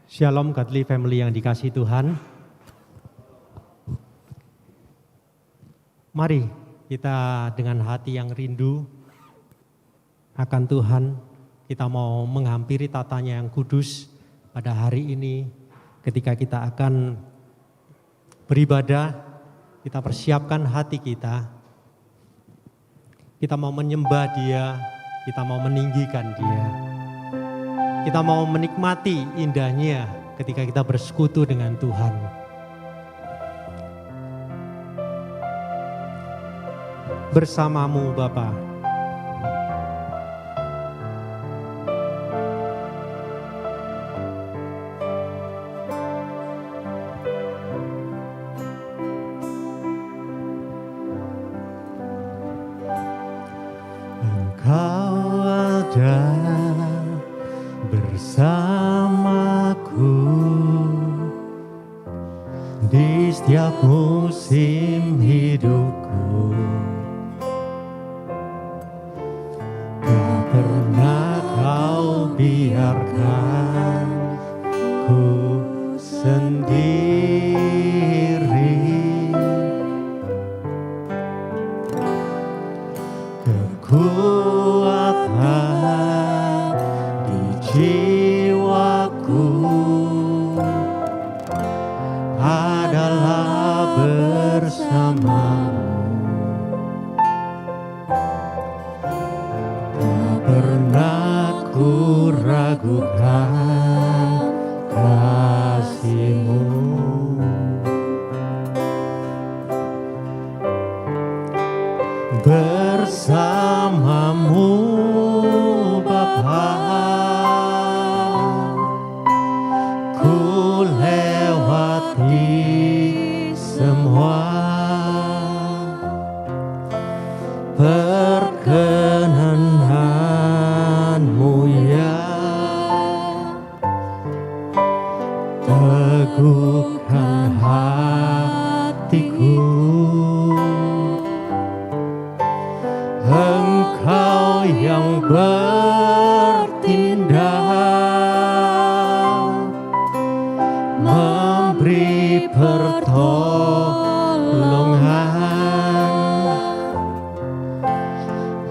Shalom Godly Family yang dikasihi Tuhan. Mari kita dengan hati yang rindu akan Tuhan, kita mau menghampiri tatanya yang kudus pada hari ini. Ketika kita akan beribadah, kita persiapkan hati kita. Kita mau menyembah Dia, kita mau meninggikan Dia. Kita mau menikmati indahnya ketika kita bersekutu dengan Tuhan. Bersamamu Bapa. Engkau ada bersamaku di setiap musim hidupku. Tak pernah kau biarkan ku sendiri. Kekuatan di jiwaku adalah bersamamu. Tak pernah ku ragukan kasih-Mu. Bersamamu Bapa, ku lewati semua. Perkenan-Mu ya, teguhkan hatiku. Engkau yang bertindak, memberi pertolongan.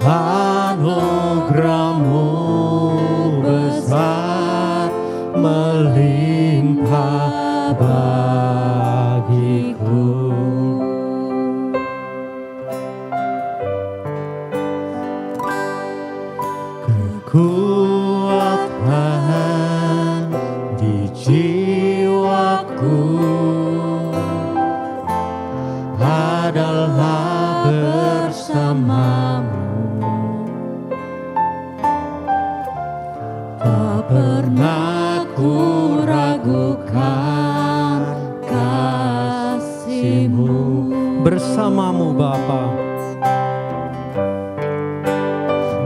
Anugerah-Mu besar melimpah bagiku. Kekuatan di jiwaku adalah bersamamu. Tak pernah ku ragukan kasih-Mu. Bersamamu Bapa,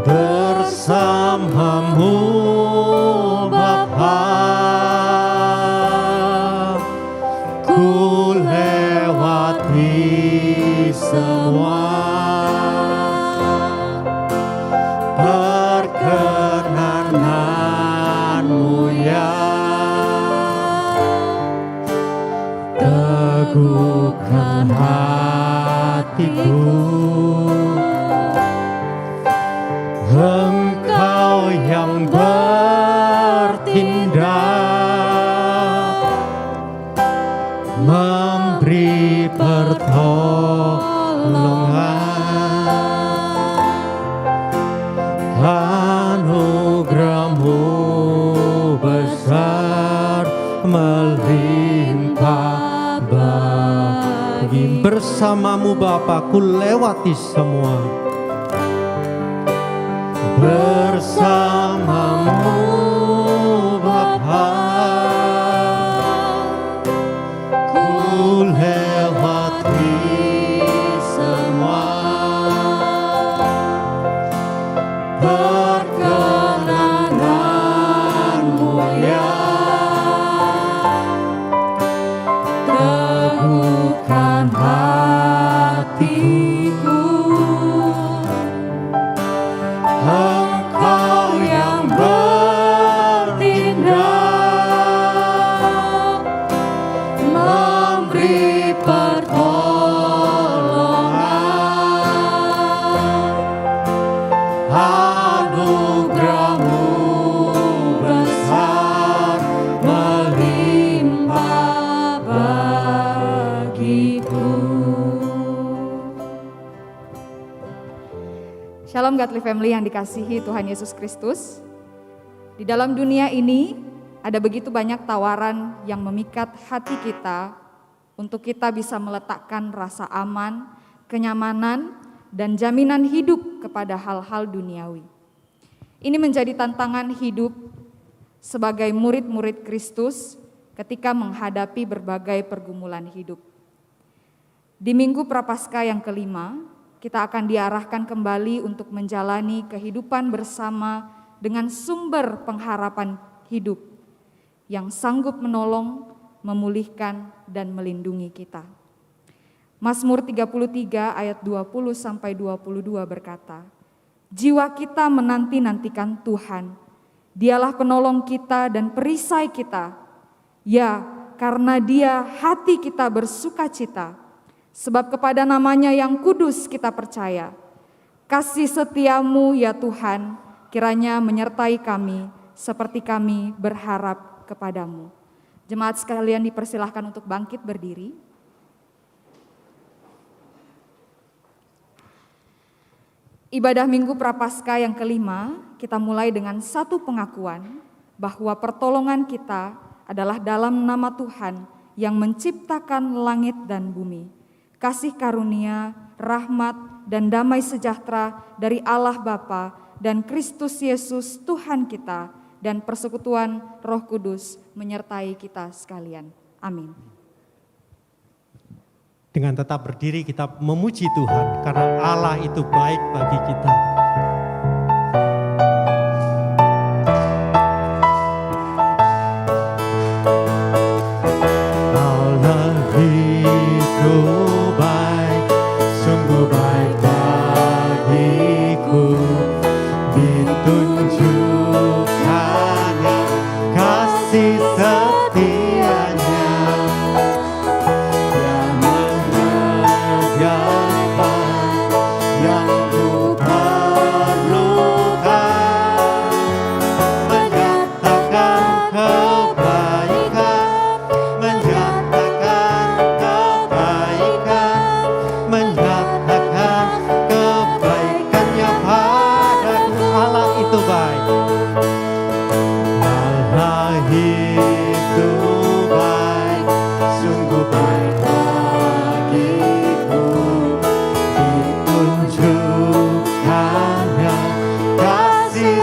bersamamu Bapa, ku lewati semua. Perkenan-Mu ya, teguhkan hatiku. Engkau yang bertindak, memberi pertolongan. Anugerah-Mu besar melimpah bagi. Bersamamu Bapa, ku lewati semua. Bersamamu Bapa, ku lewati semua. Perkenan-Mu ya, teguhkan hatiku. Engkau yang memberi pertolongan. Anugerah-Mu besar melimpah bagiku. Shalom Godly Family yang dikasihi Tuhan Yesus Kristus. Di dalam dunia ini ada begitu banyak tawaran yang memikat hati kita untuk kita bisa meletakkan rasa aman, kenyamanan, dan jaminan hidup kepada hal-hal duniawi. Ini menjadi tantangan hidup sebagai murid-murid Kristus ketika menghadapi berbagai pergumulan hidup. Di Minggu Prapaskah yang kelima, kita akan diarahkan kembali untuk menjalani kehidupan bersama dengan sumber pengharapan hidup yang sanggup menolong, memulihkan, dan melindungi kita. Mazmur 33 ayat 20-22 berkata, jiwa kita menanti-nantikan Tuhan, Dialah penolong kita dan perisai kita. Ya, karena Dia hati kita bersukacita. Sebab kepada namanya yang kudus kita percaya. Kasih setiamu ya Tuhan, kiranya menyertai kami seperti kami berharap kepadamu. Jemaat sekalian dipersilahkan untuk bangkit berdiri. Ibadah Minggu Prapaskah yang kelima, kita mulai dengan satu pengakuan bahwa pertolongan kita adalah dalam nama Tuhan yang menciptakan langit dan bumi. Kasih karunia, rahmat, dan damai sejahtera dari Allah Bapa dan Kristus Yesus Tuhan kita dan persekutuan Roh Kudus menyertai kita sekalian. Amin. Dengan tetap berdiri kita memuji Tuhan karena Allah itu baik bagi kita. Allah itu baik, sungguh baik bagiku, ditunjukkannya kasih setianya.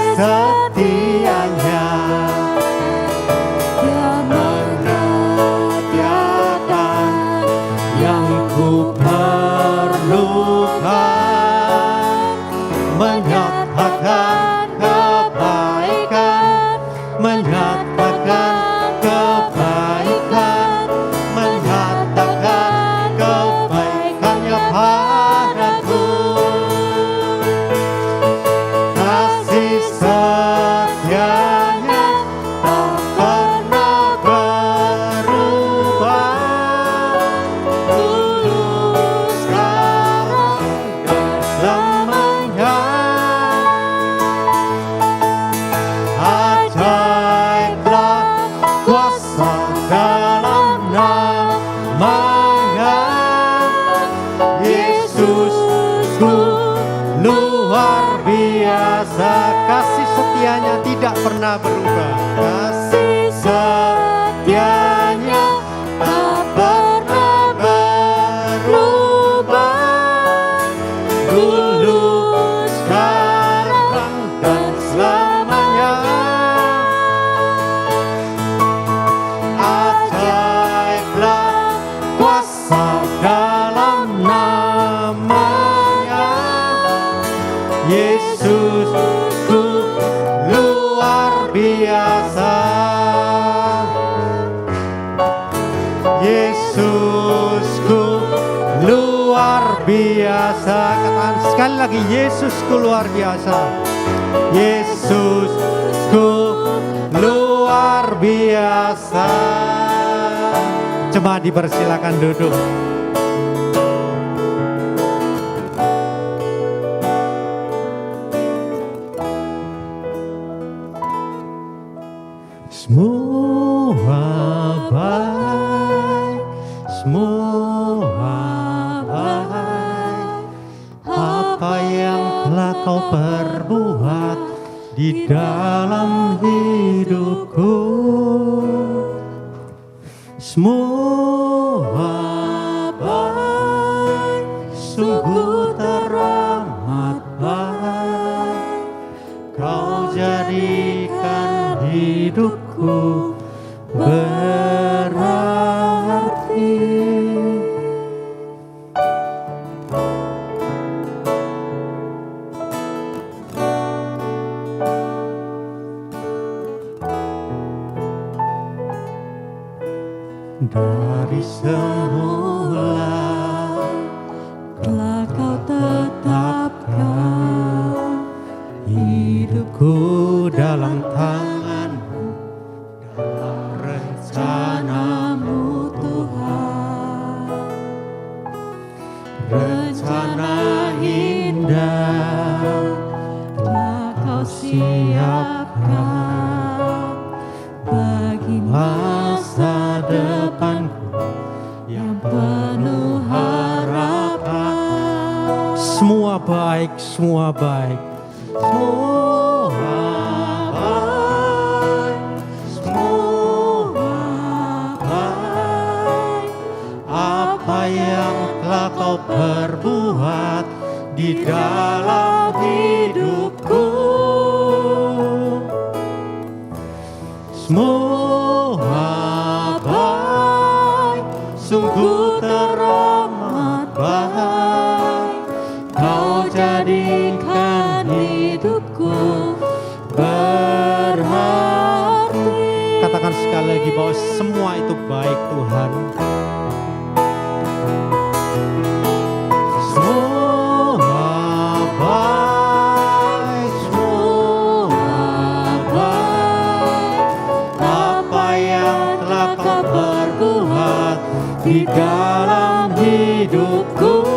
Tidak pernah berubah, kasih setianya tak pernah berubah, dulu, sekarang, dan selamanya. Ajaiblah kuasa dalam namanya, Yesus biasa, Yesusku luar biasa. Katakan sekali lagi, Yesusku luar biasa, Yesusku luar biasa. Jemaat dipersilakan duduk. Semua baik, semua baik. Apa yang telah kau perbuat di dalam hidupku, semua baik, sungguh teramat baik. Kau jadikan hidupku berarti. Dari semula Telah kau tetapkan hidupku dalam tangan-Mu, dalam rencana-Mu Tuhan. Rencana indah telah kau siapkan bagi masa depanku yang penuh harapan. Semua baik, semua baik. Semua baik, semua baik. Apa yang telah kau perbuat di dalam hidupku, semua baik, sungguh teramat baik. Kau jadikan hidupku berarti. Katakan sekali lagi bahwa semua itu baik Tuhan. Semua baik, semua baik. Apa yang telah kau perbuat di dalam hidupku,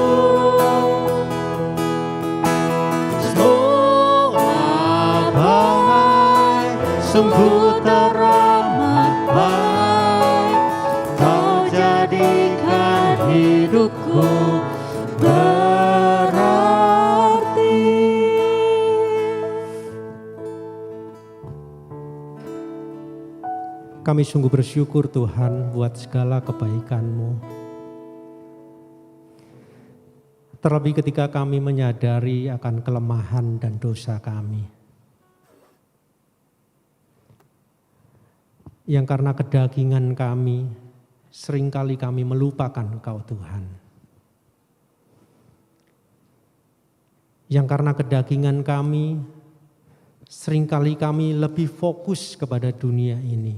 sungguh teramat baik. Kau jadikan hidupku berarti. Kami sungguh bersyukur Tuhan buat segala kebaikan-Mu. Terlebih ketika kami menyadari akan kelemahan dan dosa kami. Yang karena kedagingan kami, seringkali kami melupakan Engkau Tuhan. Yang karena kedagingan kami, seringkali kami lebih fokus kepada dunia ini.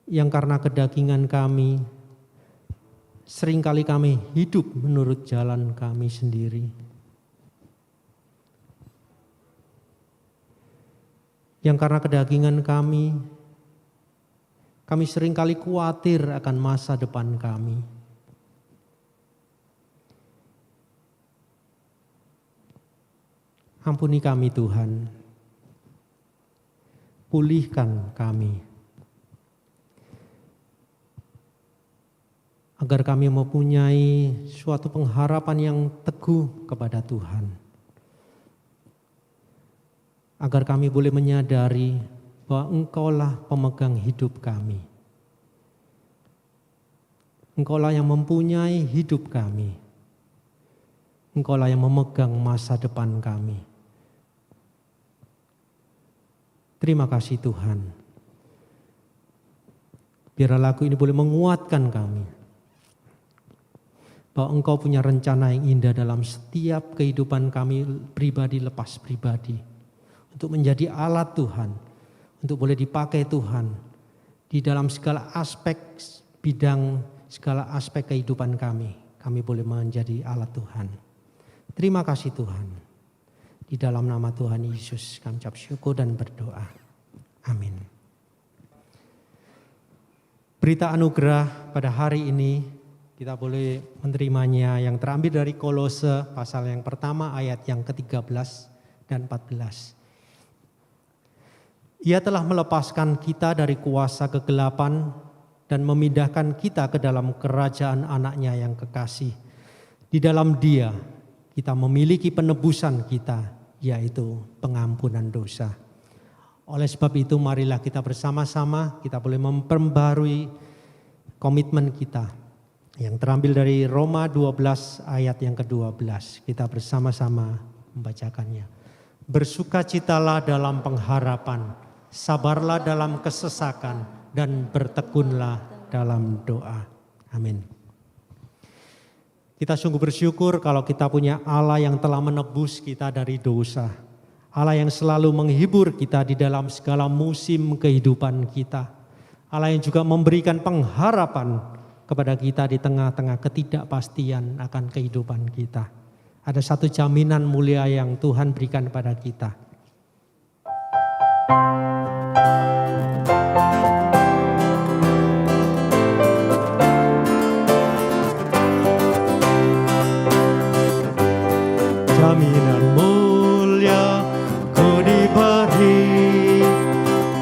Yang karena kedagingan kami, seringkali kami hidup menurut jalan kami sendiri. Yang karena kedagingan kami seringkali khawatir akan masa depan kami. Ampuni kami Tuhan, pulihkan kami, agar kami mempunyai suatu pengharapan yang teguh kepada Tuhan. Agar kami boleh menyadari bahwa Engkaulah pemegang hidup kami. Engkaulah yang mempunyai hidup kami. Engkaulah yang memegang masa depan kami. Terima kasih Tuhan. Biarlah lagu ini boleh menguatkan kami. Bahwa Engkau punya rencana yang indah dalam setiap kehidupan kami pribadi lepas pribadi. Untuk menjadi alat Tuhan, untuk boleh dipakai Tuhan di dalam segala aspek bidang, segala aspek kehidupan kami boleh menjadi alat Tuhan. Terima kasih Tuhan. Di dalam nama Tuhan Yesus kami ucap syukur dan berdoa. Amin. Berita anugerah pada hari ini kita boleh menerimanya yang terambil dari Kolose pasal yang pertama ayat yang ke-13 dan 14. Ia telah melepaskan kita dari kuasa kegelapan dan memindahkan kita ke dalam kerajaan anaknya yang kekasih. Di dalam Dia kita memiliki penebusan kita, yaitu pengampunan dosa. Oleh sebab itu marilah kita bersama-sama kita boleh memperbarui komitmen kita yang terambil dari Roma 12 ayat yang ke-12. Kita bersama-sama membacakannya. Bersukacitalah dalam pengharapan, sabarlah dalam kesesakan, dan bertekunlah dalam doa. Amin. Kita sungguh bersyukur kalau kita punya Allah yang telah menebus kita dari dosa. Allah yang selalu menghibur kita di dalam segala musim kehidupan kita. Allah yang juga memberikan pengharapan kepada kita di tengah-tengah ketidakpastian akan kehidupan kita. Ada satu jaminan mulia yang Tuhan berikan pada kita. Jaminan mulia ku diberi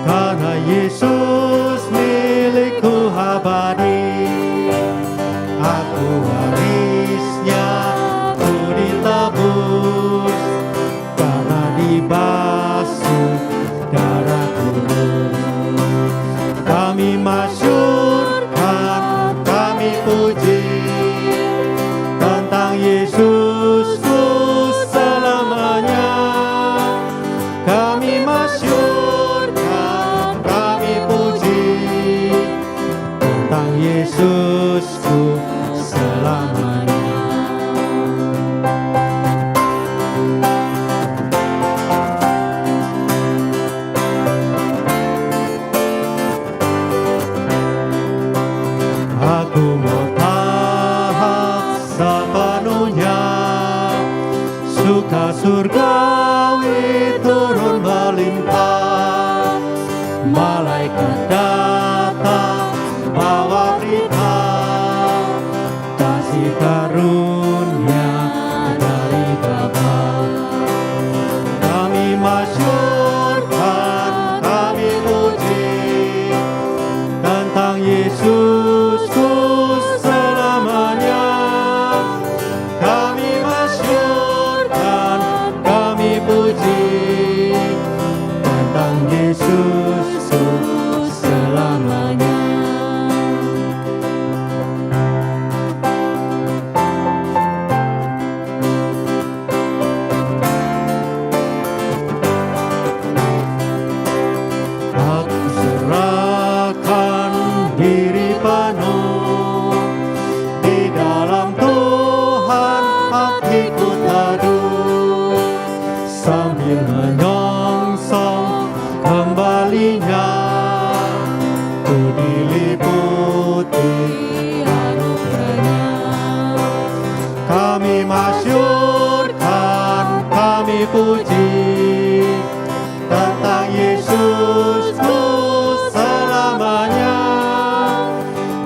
karena Yesus milikku abadi. Aku warisnya, ku ditebus karena dibasuh darah kudus. Kami masyurkan, kami puji tentang Yesusku selamanya. Kami masyurkan, kami puji tentang Yesusku selamanya. Aku mau taat sepenuhnya, suka surgawi turun berlimpah. Malaikat datang bawa berita, kasih karunia dari Bapa. Kami masyurkan, kami puji tentang Yesusku selamanya. Kami masyurkan, kami puji tentang Yesusku selamanya. Aku serahkan diri penuh di dalam Tuhan, hatiku teduh sambil menyongsong kembalinya. Ku diliputi anugerahnya. Kami masyurkan, kami puji tentang Yesusku selamanya.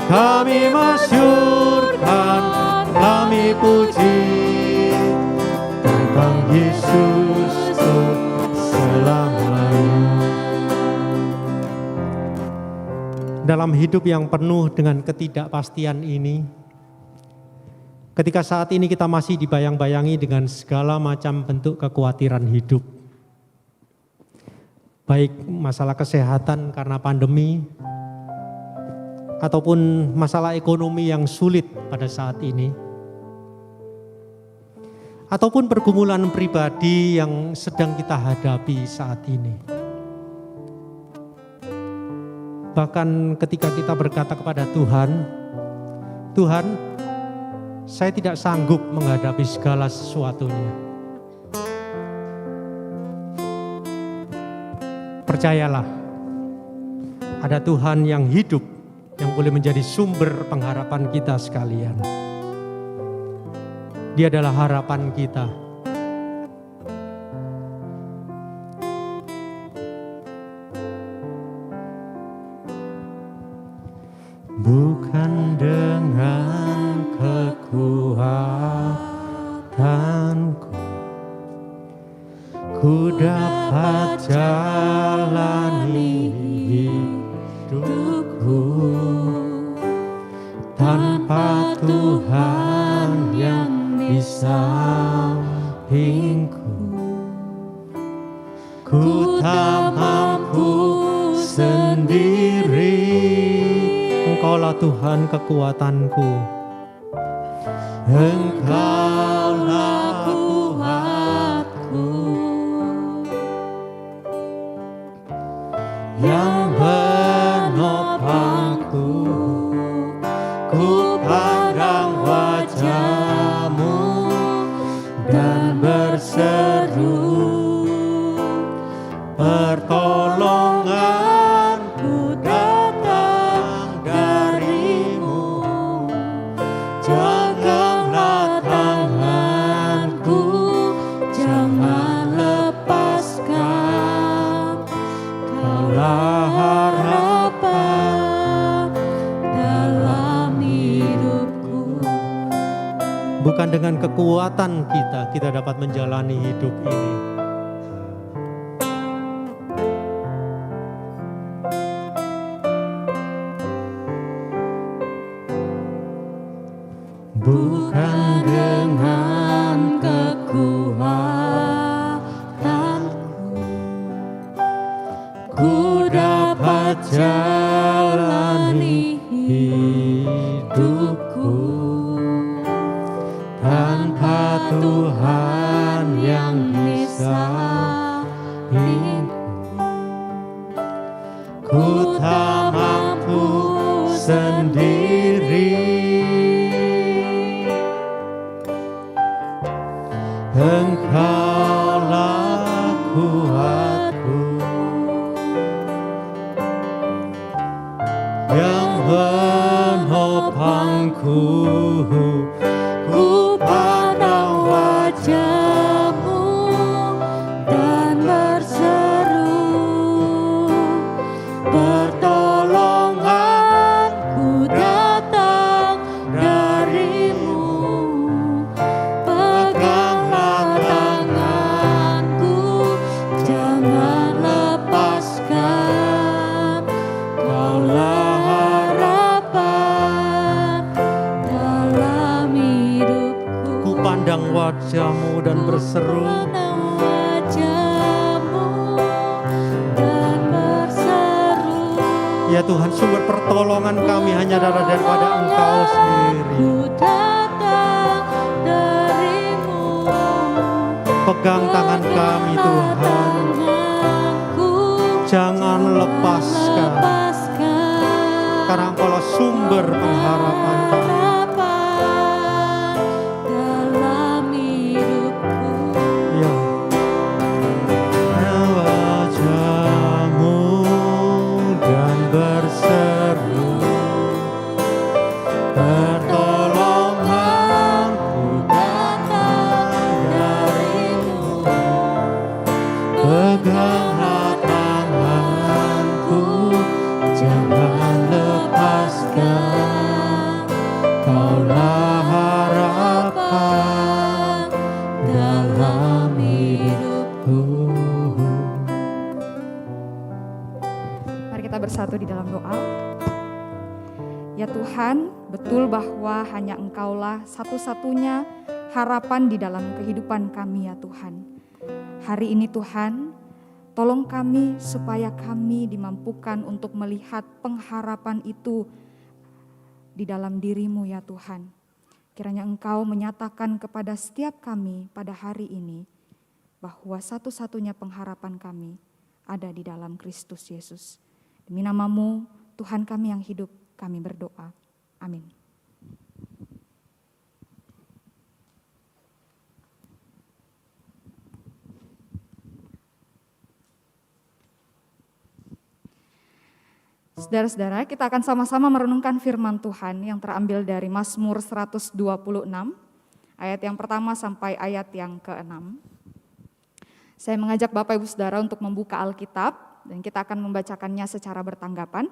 Kami masyurkan, kami puji tentang Yesusku selamanya. Dalam hidup yang penuh dengan ketidakpastian ini, ketika saat ini kita masih dibayang-bayangi dengan segala macam bentuk kekhawatiran hidup, baik masalah kesehatan karena pandemi, ataupun masalah ekonomi yang sulit pada saat ini, ataupun pergumulan pribadi yang sedang kita hadapi saat ini. Bahkan ketika kita berkata kepada Tuhan, Tuhan, saya tidak sanggup menghadapi segala sesuatunya. Percayalah, ada Tuhan yang hidup, yang boleh menjadi sumber pengharapan kita sekalian. Dia adalah harapan kita. bukan dengan kekuatanku ku dapat jalani hidupku tanpa Tuhan yang di sampingku. Ku tak mampu sendiri, Engkaulah Tuhan kekuatanku. Engkaulah kuatku yang menopangku. Ku pandang wajah-Mu dan berseru, pertolonganku datang dari-Mu. Jaganglah tanganku, jangan lepaskan. Kaulah harapan dalam hidupku. Bukan dengan kekuatan kita dapat menjalani hidup ini. Bukan dengan kekuatanku ku dapat jalani hidupku tanpa Tuhan yang di sampingku. Ku tak mampu sendiri, Engkaulah kuatku yang menopangku. Ku pandang wajah-Mu dan berseru, pertolonganku datang dari-Mu. Peganglah tanganku, jangan lepaskan. Kaulah harapan dalam hidupku. Ku pandang wajah-Mu dan berseru, ya Tuhan, sumber pertolongan kami hanya daripada Engkau sendiri. Pegang tangan kami Tuhan, jangan lepaskan, karena Engkaulah sumber pengharapan kami. Ya. Wajah-Mu dan berseru, pertolonganku datang dari-Mu. Peganglah tanganku, jangan lepaskan. Kaulah harapan dalam hidupku. Mari kita bersatu di dalam doa. Ya Tuhan, betul bahwa hanya Engkaulah satu-satunya harapan di dalam kehidupan kami ya Tuhan. Hari ini Tuhan, tolong kami supaya kami dimampukan untuk melihat pengharapan itu di dalam diri-Mu ya Tuhan. Kiranya Engkau menyatakan kepada setiap kami pada hari ini bahwa satu-satunya pengharapan kami ada di dalam Kristus Yesus. Demi nama-Mu, Tuhan kami yang hidup, kami berdoa. Amin. Saudara-saudara, kita akan sama-sama merenungkan firman Tuhan yang terambil dari Mazmur 126, ayat yang pertama sampai ayat yang ke-6. Saya mengajak Bapak Ibu Saudara untuk membuka Alkitab dan kita akan membacakannya secara bertanggapan.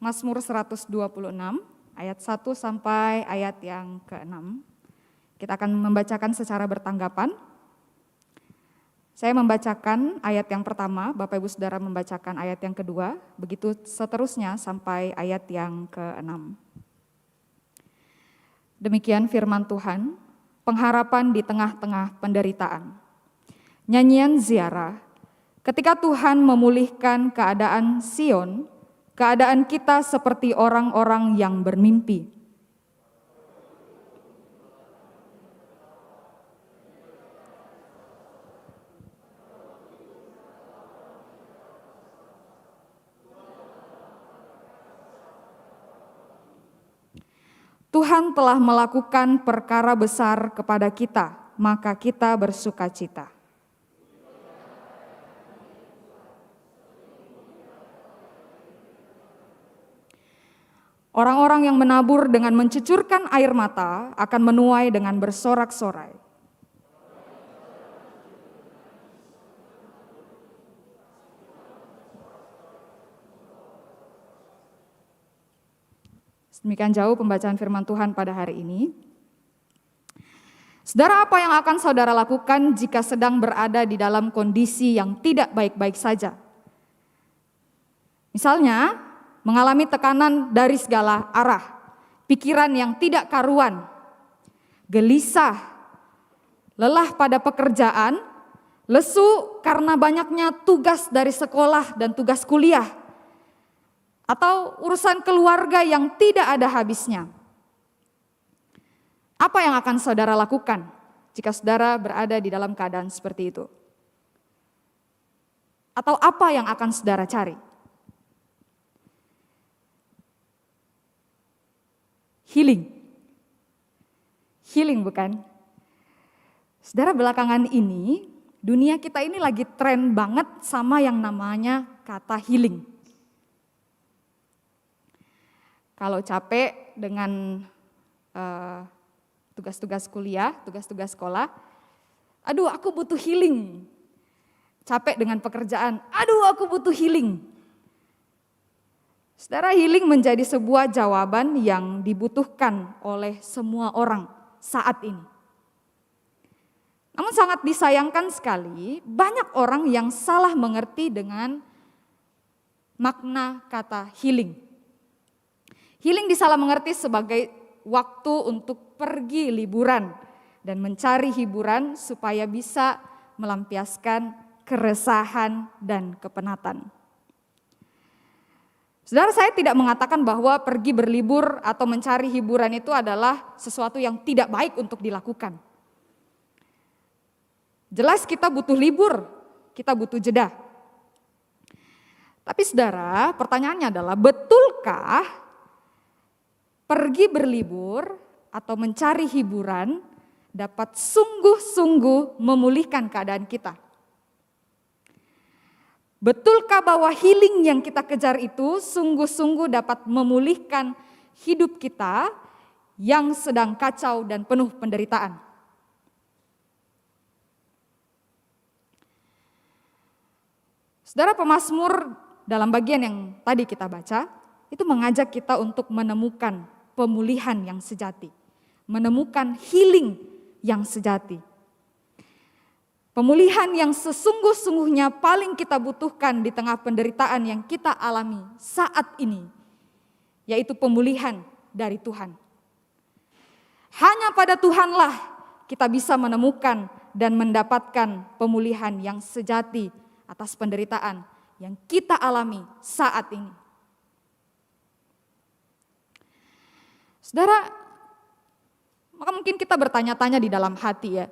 Mazmur 126 ayat 1 sampai ayat yang ke-6. Kita akan membacakan secara bertanggapan. Saya membacakan ayat yang pertama, Bapak Ibu Saudara membacakan ayat yang kedua, begitu seterusnya sampai ayat yang ke-6. Demikian firman Tuhan, pengharapan di tengah-tengah penderitaan. Nyanyian ziarah, ketika Tuhan memulihkan keadaan Sion, keadaan kita seperti orang-orang yang bermimpi. Tuhan telah melakukan perkara besar kepada kita, maka kita bersukacita. Orang-orang yang menabur dengan mencucurkan air mata akan menuai dengan bersorak-sorai. Demikian jauh pembacaan firman Tuhan pada hari ini. Saudara, apa yang akan saudara lakukan jika sedang berada di dalam kondisi yang tidak baik-baik saja? Misalnya, mengalami tekanan dari segala arah, pikiran yang tidak karuan, gelisah, lelah pada pekerjaan, lesu karena banyaknya tugas dari sekolah dan tugas kuliah, atau urusan keluarga yang tidak ada habisnya. Apa yang akan saudara lakukan jika saudara berada di dalam keadaan seperti itu? Atau apa yang akan saudara cari? Healing bukan? Saudara, belakangan ini dunia kita ini lagi tren banget sama yang namanya kata healing. Kalau capek dengan tugas-tugas kuliah, tugas-tugas sekolah, aduh aku butuh healing. Capek dengan pekerjaan, aduh aku butuh healing. Saudara, healing menjadi sebuah jawaban yang dibutuhkan oleh semua orang saat ini. Namun sangat disayangkan sekali, banyak orang yang salah mengerti dengan makna kata healing. Healing disalah mengerti sebagai waktu untuk pergi liburan dan mencari hiburan supaya bisa melampiaskan keresahan dan kepenatan. Saudara, saya tidak mengatakan bahwa pergi berlibur atau mencari hiburan itu adalah sesuatu yang tidak baik untuk dilakukan. Jelas kita butuh libur, kita butuh jeda. Tapi saudara, pertanyaannya adalah betulkah pergi berlibur atau mencari hiburan dapat sungguh-sungguh memulihkan keadaan kita? Betulkah bahwa healing yang kita kejar itu sungguh-sungguh dapat memulihkan hidup kita yang sedang kacau dan penuh penderitaan? Saudara, pemazmur dalam bagian yang tadi kita baca itu mengajak kita untuk menemukan pemulihan yang sejati, menemukan healing yang sejati. Pemulihan yang sesungguh-sungguhnya paling kita butuhkan di tengah penderitaan yang kita alami saat ini, yaitu pemulihan dari Tuhan. Hanya pada Tuhanlah kita bisa menemukan dan mendapatkan pemulihan yang sejati atas penderitaan yang kita alami saat ini. Saudara, maka mungkin kita bertanya-tanya di dalam hati ya,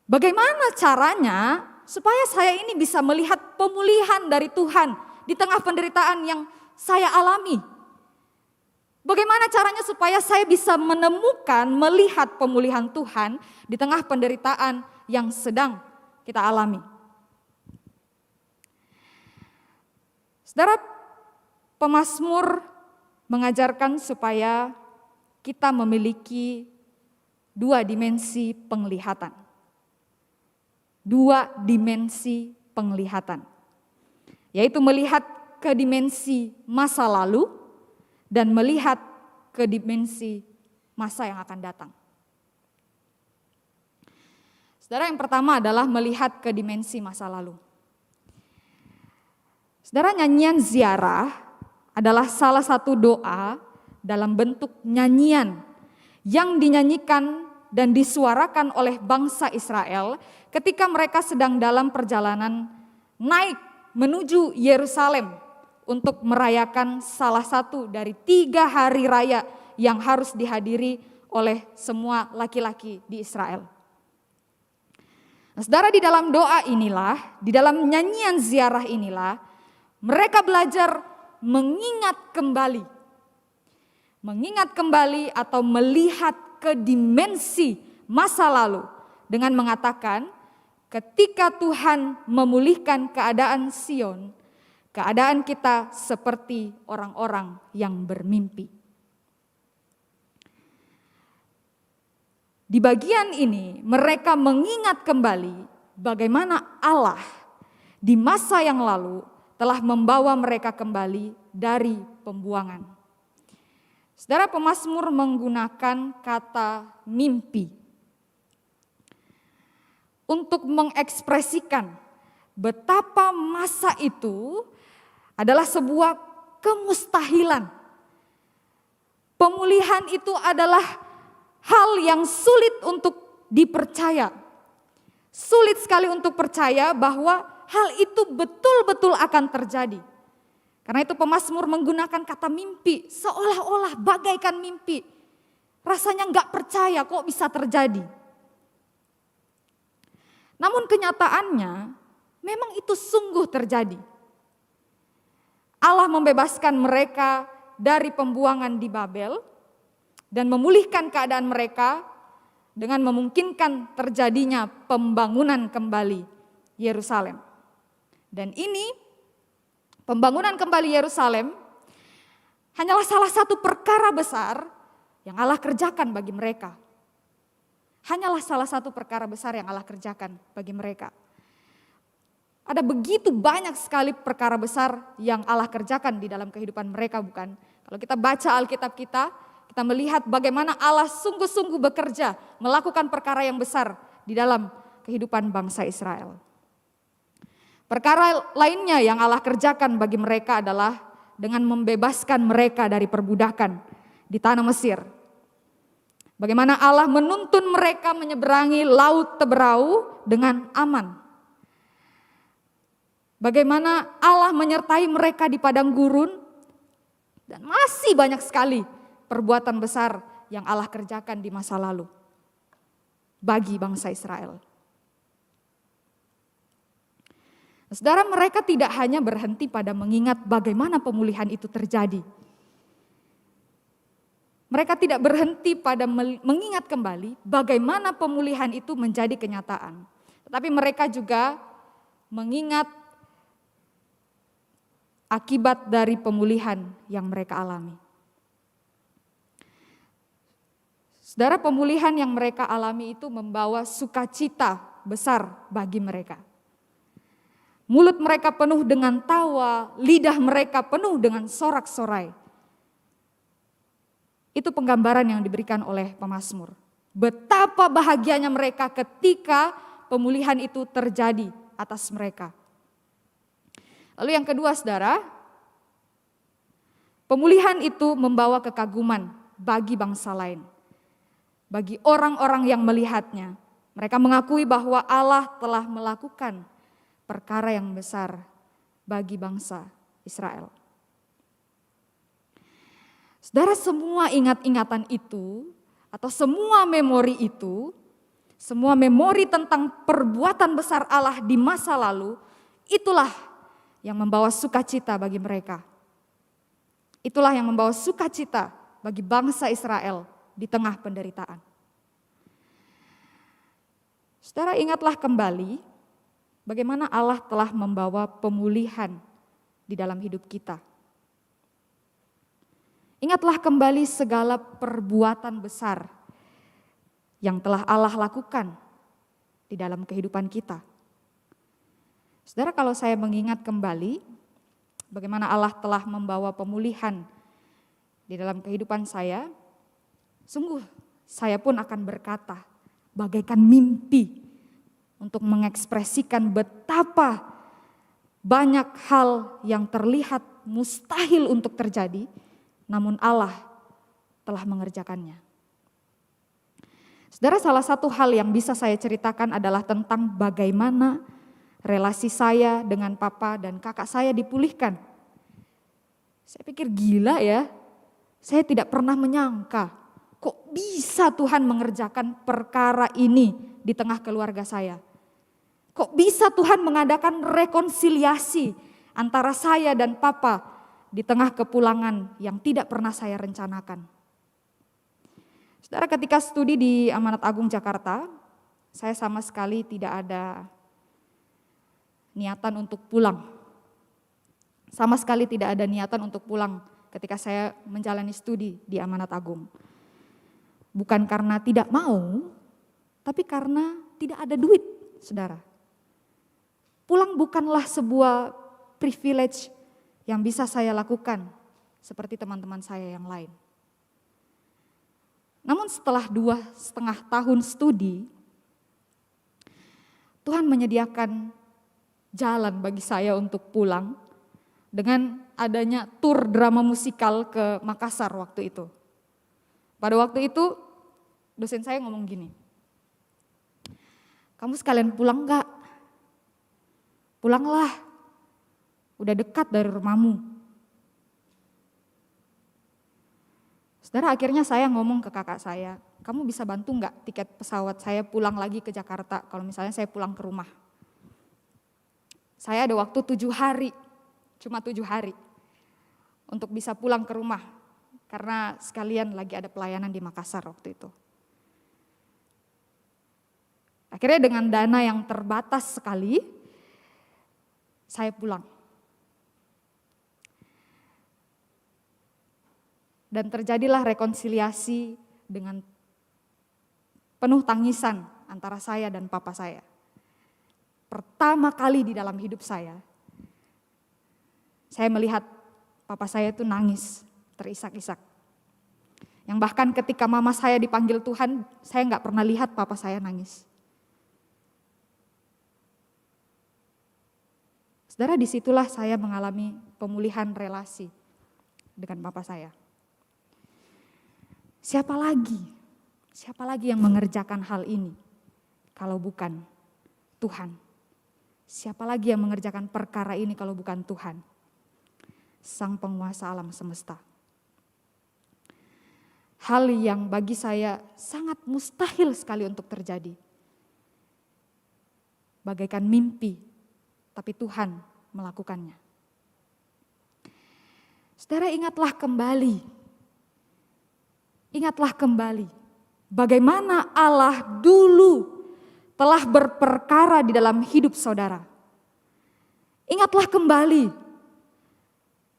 bagaimana caranya supaya saya ini bisa melihat pemulihan dari Tuhan di tengah penderitaan yang saya alami? Bagaimana caranya supaya saya bisa menemukan, melihat pemulihan Tuhan di tengah penderitaan yang sedang kita alami? Saudara, pemazmur mengajarkan supaya kita memiliki dua dimensi penglihatan. Dua dimensi penglihatan. Yaitu melihat ke dimensi masa lalu dan melihat ke dimensi masa yang akan datang. Saudara, yang pertama adalah melihat ke dimensi masa lalu. Saudara, nyanyian ziarah adalah salah satu doa dalam bentuk nyanyian yang dinyanyikan dan disuarakan oleh bangsa Israel ketika mereka sedang dalam perjalanan naik menuju Yerusalem untuk merayakan salah satu dari 3 hari raya yang harus dihadiri oleh semua laki-laki di Israel. Nah, saudara, di dalam doa inilah, di dalam nyanyian ziarah inilah, mereka belajar mengingat kembali. Mengingat kembali atau melihat ke dimensi masa lalu dengan mengatakan, ketika Tuhan memulihkan keadaan Sion, keadaan kita seperti orang-orang yang bermimpi. Di bagian ini mereka mengingat kembali bagaimana Allah di masa yang lalu telah membawa mereka kembali dari pembuangan. Saudara, pemazmur menggunakan kata mimpi untuk mengekspresikan betapa masa itu adalah sebuah kemustahilan. Pemulihan itu adalah hal yang sulit untuk dipercaya. Sulit sekali untuk percaya bahwa hal itu betul-betul akan terjadi. Karena itu pemazmur menggunakan kata mimpi, seolah-olah bagaikan mimpi. Rasanya nggak percaya kok bisa terjadi. Namun kenyataannya memang itu sungguh terjadi. Allah membebaskan mereka dari pembuangan di Babel dan memulihkan keadaan mereka dengan memungkinkan terjadinya pembangunan kembali Yerusalem. Dan ini pembangunan kembali Yerusalem hanyalah salah satu perkara besar yang Allah kerjakan bagi mereka. Hanyalah salah satu perkara besar yang Allah kerjakan bagi mereka. Ada begitu banyak sekali perkara besar yang Allah kerjakan di dalam kehidupan mereka, bukan? Kalau kita baca Alkitab kita melihat bagaimana Allah sungguh-sungguh bekerja melakukan perkara yang besar di dalam kehidupan bangsa Israel. Perkara lainnya yang Allah kerjakan bagi mereka adalah dengan membebaskan mereka dari perbudakan di tanah Mesir. Bagaimana Allah menuntun mereka menyeberangi laut Teberau dengan aman. Bagaimana Allah menyertai mereka di padang gurun, dan masih banyak sekali perbuatan besar yang Allah kerjakan di masa lalu bagi bangsa Israel. Saudara, mereka tidak hanya berhenti pada mengingat bagaimana pemulihan itu terjadi. Mereka tidak berhenti pada mengingat kembali bagaimana pemulihan itu menjadi kenyataan. Tetapi mereka juga mengingat akibat dari pemulihan yang mereka alami. Saudara, pemulihan yang mereka alami itu membawa sukacita besar bagi mereka. Mulut mereka penuh dengan tawa, lidah mereka penuh dengan sorak-sorai. Itu penggambaran yang diberikan oleh pemazmur. Betapa bahagianya mereka ketika pemulihan itu terjadi atas mereka. Lalu yang kedua, saudara, pemulihan itu membawa kekaguman bagi bangsa lain. Bagi orang-orang yang melihatnya, mereka mengakui bahwa Allah telah melakukan perkara yang besar bagi bangsa Israel. Saudara, semua ingat-ingatan itu atau semua memori itu, semua memori tentang perbuatan besar Allah di masa lalu, itulah yang membawa sukacita bagi mereka. Itulah yang membawa sukacita bagi bangsa Israel di tengah penderitaan. Saudara, ingatlah kembali bagaimana Allah telah membawa pemulihan di dalam hidup kita. Ingatlah kembali segala perbuatan besar yang telah Allah lakukan di dalam kehidupan kita. Saudara, kalau saya mengingat kembali bagaimana Allah telah membawa pemulihan di dalam kehidupan saya, sungguh saya pun akan berkata bagaikan mimpi untuk mengekspresikan betapa banyak hal yang terlihat mustahil untuk terjadi, namun Allah telah mengerjakannya. Saudara, salah satu hal yang bisa saya ceritakan adalah tentang bagaimana relasi saya dengan papa dan kakak saya dipulihkan. Saya pikir gila ya, saya tidak pernah menyangka kok bisa Tuhan mengerjakan perkara ini di tengah keluarga saya. Kok bisa Tuhan mengadakan rekonsiliasi antara saya dan papa di tengah kepulangan yang tidak pernah saya rencanakan. Saudara, ketika studi di Amanat Agung Jakarta, saya sama sekali tidak ada niatan untuk pulang. Sama sekali tidak ada niatan untuk pulang ketika saya menjalani studi di Amanat Agung. Bukan karena tidak mau, tapi karena tidak ada duit, saudara. Pulang bukanlah sebuah privilege yang bisa saya lakukan seperti teman-teman saya yang lain. Namun setelah 2,5 tahun studi, Tuhan menyediakan jalan bagi saya untuk pulang dengan adanya tur drama musikal ke Makassar waktu itu. Pada waktu itu dosen saya ngomong gini, "Kamu sekalian pulang enggak? Pulanglah, udah dekat dari rumahmu." Saudara, akhirnya saya ngomong ke kakak saya, "Kamu bisa bantu enggak tiket pesawat saya pulang lagi ke Jakarta kalau misalnya saya pulang ke rumah?" Saya ada waktu 7 hari, cuma 7 hari untuk bisa pulang ke rumah karena sekalian lagi ada pelayanan di Makassar waktu itu. Akhirnya dengan dana yang terbatas sekali, saya pulang. Dan terjadilah rekonsiliasi dengan penuh tangisan antara saya dan papa saya. Pertama kali di dalam hidup saya melihat papa saya itu nangis, terisak-isak. Yang bahkan ketika mama saya dipanggil Tuhan, saya nggak pernah lihat papa saya nangis. Saudara, disitulah saya mengalami pemulihan relasi dengan papa saya. Siapa lagi yang mengerjakan hal ini kalau bukan Tuhan? Siapa lagi yang mengerjakan perkara ini kalau bukan Tuhan? Sang penguasa alam semesta. Hal yang bagi saya sangat mustahil sekali untuk terjadi. Bagaikan mimpi, tapi Tuhan melakukannya. Saudara, ingatlah kembali bagaimana Allah dulu telah berperkara di dalam hidup saudara. Ingatlah kembali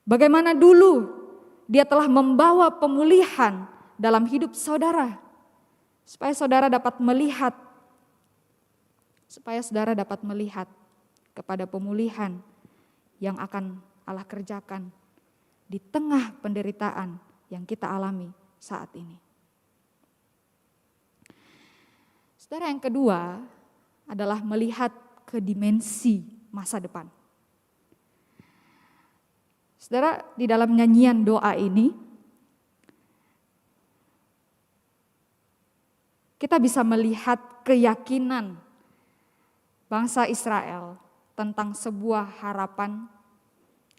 bagaimana dulu Dia telah membawa pemulihan dalam hidup saudara, supaya saudara dapat melihat kepada pemulihan yang akan Allah kerjakan di tengah penderitaan yang kita alami saat ini. Saudara, yang kedua adalah melihat ke dimensi masa depan. Saudara, di dalam nyanyian doa ini, kita bisa melihat keyakinan bangsa Israel tentang sebuah harapan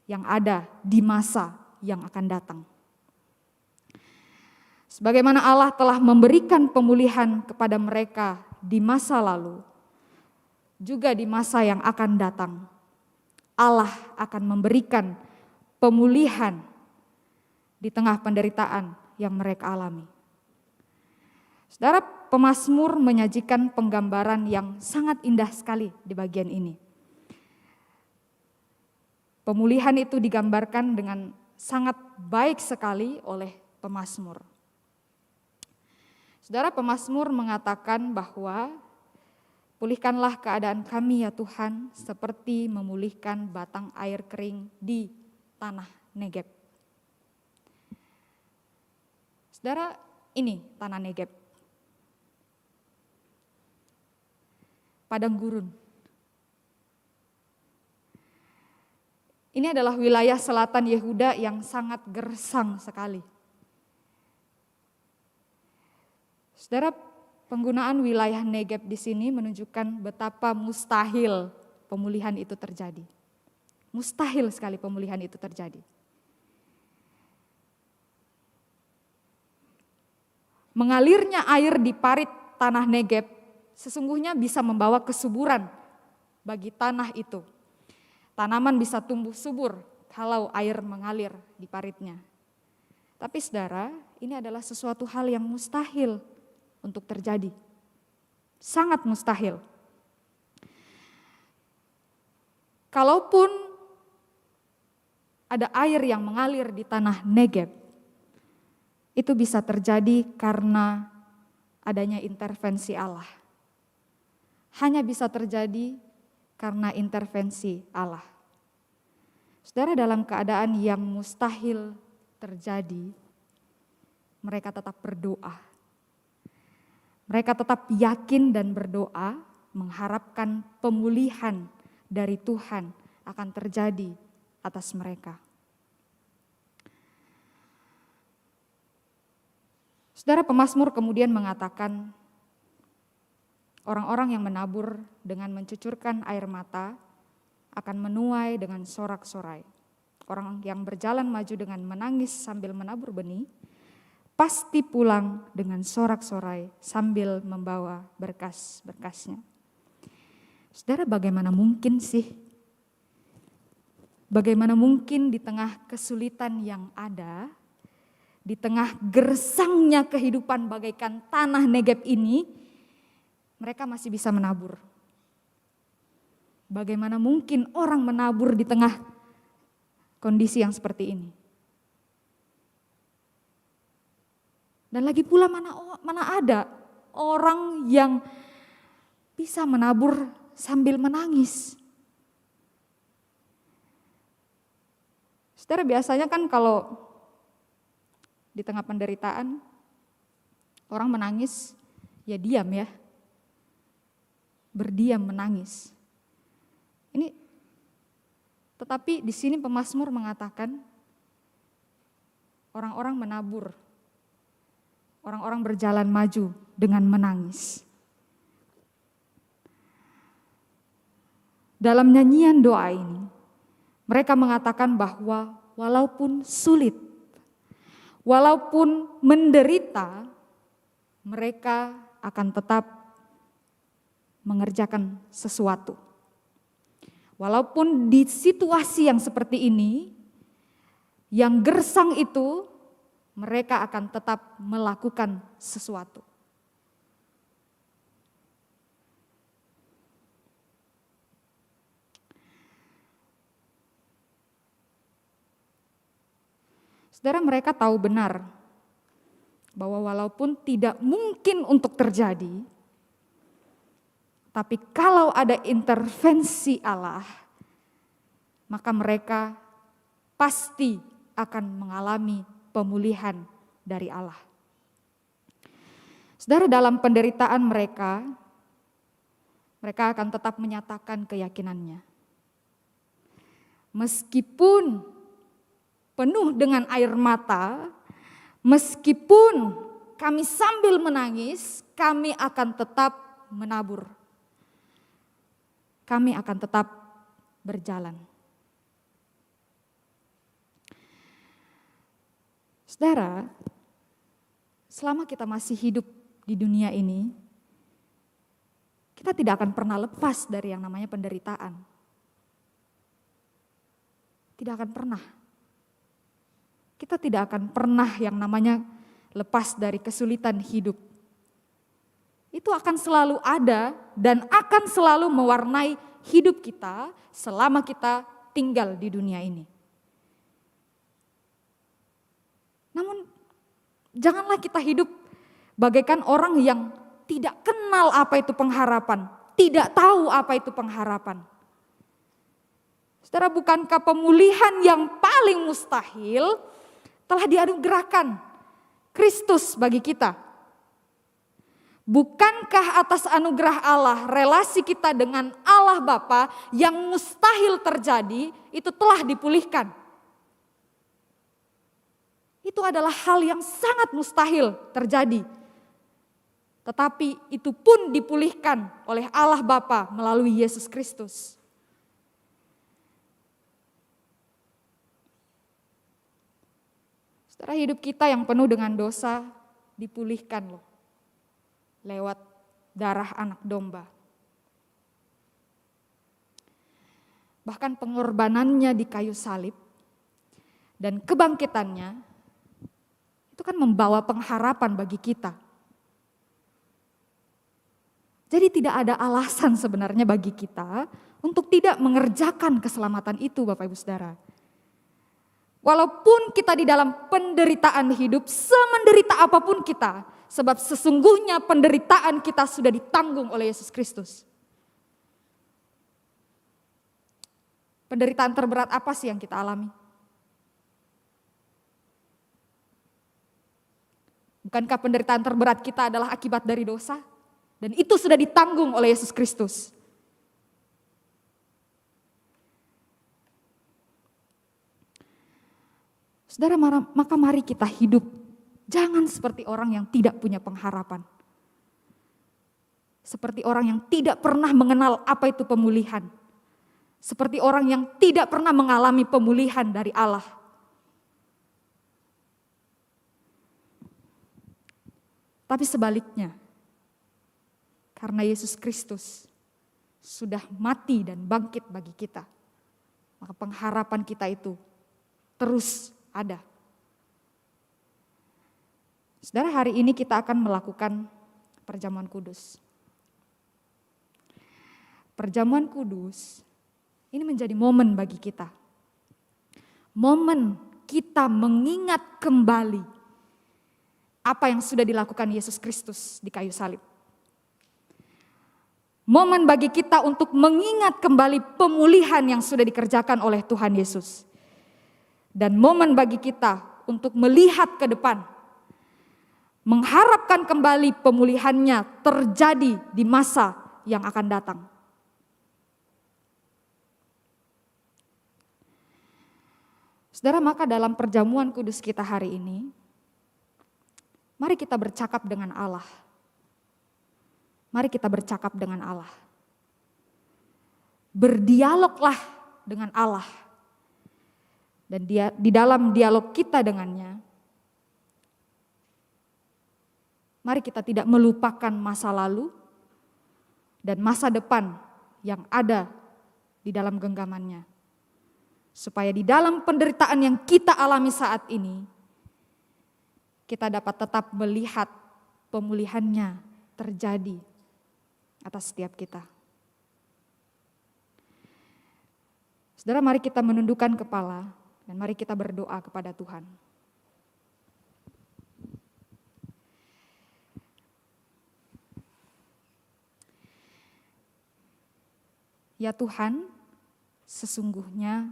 yang ada di masa yang akan datang. Sebagaimana Allah telah memberikan pemulihan kepada mereka di masa lalu, juga di masa yang akan datang, Allah akan memberikan pemulihan di tengah penderitaan yang mereka alami. Saudara, pemazmur menyajikan penggambaran yang sangat indah sekali di bagian ini. Pemulihan itu digambarkan dengan sangat baik sekali oleh pemazmur. Saudara, pemazmur mengatakan bahwa pulihkanlah keadaan kami ya Tuhan seperti memulihkan batang air kering di tanah Negeb. Saudara, ini tanah Negeb. Padang gurun. Ini adalah wilayah selatan Yehuda yang sangat gersang sekali. Saudara, penggunaan wilayah Negeb di sini menunjukkan betapa mustahil pemulihan itu terjadi. Mustahil sekali pemulihan itu terjadi. Mengalirnya air di parit tanah Negeb sesungguhnya bisa membawa kesuburan bagi tanah itu. Tanaman bisa tumbuh subur kalau air mengalir di paritnya. Tapi saudara, ini adalah sesuatu hal yang mustahil untuk terjadi. Sangat mustahil. Kalaupun ada air yang mengalir di tanah Negeb, itu bisa terjadi karena adanya intervensi Allah. Hanya bisa terjadi karena intervensi Allah. Saudara, dalam keadaan yang mustahil terjadi, mereka tetap berdoa. Mereka tetap yakin dan berdoa, mengharapkan pemulihan dari Tuhan akan terjadi atas mereka. Saudara, pemazmur kemudian mengatakan, orang-orang yang menabur dengan mencucurkan air mata akan menuai dengan sorak-sorai. Orang yang berjalan maju dengan menangis sambil menabur benih, pasti pulang dengan sorak-sorai sambil membawa berkas-berkasnya. Saudara, bagaimana mungkin sih? Bagaimana mungkin di tengah kesulitan yang ada, di tengah gersangnya kehidupan bagaikan tanah Negeb ini, mereka masih bisa menabur. Bagaimana mungkin orang menabur di tengah kondisi yang seperti ini? Dan lagi pula mana ada orang yang bisa menabur sambil menangis? Saudara, biasanya kan kalau di tengah penderitaan orang menangis ya diam ya. Berdiam menangis. Tetapi di sini pemazmur mengatakan orang-orang menabur, orang-orang berjalan maju dengan menangis. Dalam nyanyian doa ini, mereka mengatakan bahwa walaupun sulit, walaupun menderita, mereka akan tetap mengerjakan sesuatu. Walaupun di situasi yang seperti ini, yang gersang itu, mereka akan tetap melakukan sesuatu. Saudara, mereka tahu benar bahwa walaupun tidak mungkin untuk terjadi, tapi kalau ada intervensi Allah, maka mereka pasti akan mengalami pemulihan dari Allah. Saudara, dalam penderitaan mereka akan tetap menyatakan keyakinannya. Meskipun penuh dengan air mata, meskipun kami sambil menangis, kami akan tetap menabur. Kami akan tetap berjalan. Saudara, selama kita masih hidup di dunia ini, kita tidak akan pernah lepas dari yang namanya penderitaan. Tidak akan pernah. Kita tidak akan pernah yang namanya lepas dari kesulitan hidup. Itu akan selalu ada dan akan selalu mewarnai hidup kita selama kita tinggal di dunia ini. Namun janganlah kita hidup bagaikan orang yang tidak kenal apa itu pengharapan, tidak tahu apa itu pengharapan. Saudara, bukankah pemulihan yang paling mustahil telah dianugerahkan Kristus bagi kita. Bukankah atas anugerah Allah relasi kita dengan Allah Bapa yang mustahil terjadi itu telah dipulihkan? Itu adalah hal yang sangat mustahil terjadi. Tetapi itu pun dipulihkan oleh Allah Bapa melalui Yesus Kristus. Saudara, hidup kita yang penuh dengan dosa dipulihkan loh. Lewat darah anak domba. Bahkan pengorbanannya di kayu salib dan kebangkitannya itu kan membawa pengharapan bagi kita. Jadi tidak ada alasan sebenarnya bagi kita untuk tidak mengerjakan keselamatan itu, Bapak Ibu Saudara. Walaupun kita di dalam penderitaan hidup, semenderita apapun kita, sebab sesungguhnya penderitaan kita sudah ditanggung oleh Yesus Kristus. Penderitaan terberat apa sih yang kita alami? Bukankah penderitaan terberat kita adalah akibat dari dosa? Dan itu sudah ditanggung oleh Yesus Kristus. Saudara, maka mari kita hidup. Jangan seperti orang yang tidak punya pengharapan. Seperti orang yang tidak pernah mengenal apa itu pemulihan. Seperti orang yang tidak pernah mengalami pemulihan dari Allah. Tapi sebaliknya, karena Yesus Kristus sudah mati dan bangkit bagi kita, maka pengharapan kita itu terus ada. Saudara, hari ini kita akan melakukan perjamuan kudus. Perjamuan kudus ini menjadi momen bagi kita. Momen kita mengingat kembali apa yang sudah dilakukan Yesus Kristus di kayu salib. Momen bagi kita untuk mengingat kembali pemulihan yang sudah dikerjakan oleh Tuhan Yesus. Dan momen bagi kita untuk melihat ke depan. Mengharapkan kembali pemulihannya terjadi di masa yang akan datang. Saudara, maka dalam perjamuan kudus kita hari ini, mari kita bercakap dengan Allah. Mari kita bercakap dengan Allah. Berdialoglah dengan Allah. Dan di dalam dialog kita dengannya, mari kita tidak melupakan masa lalu dan masa depan yang ada di dalam genggamannya. Supaya di dalam penderitaan yang kita alami saat ini, kita dapat tetap melihat pemulihannya terjadi atas setiap kita. Saudara, mari kita menundukkan kepala dan mari kita berdoa kepada Tuhan. Ya Tuhan, sesungguhnya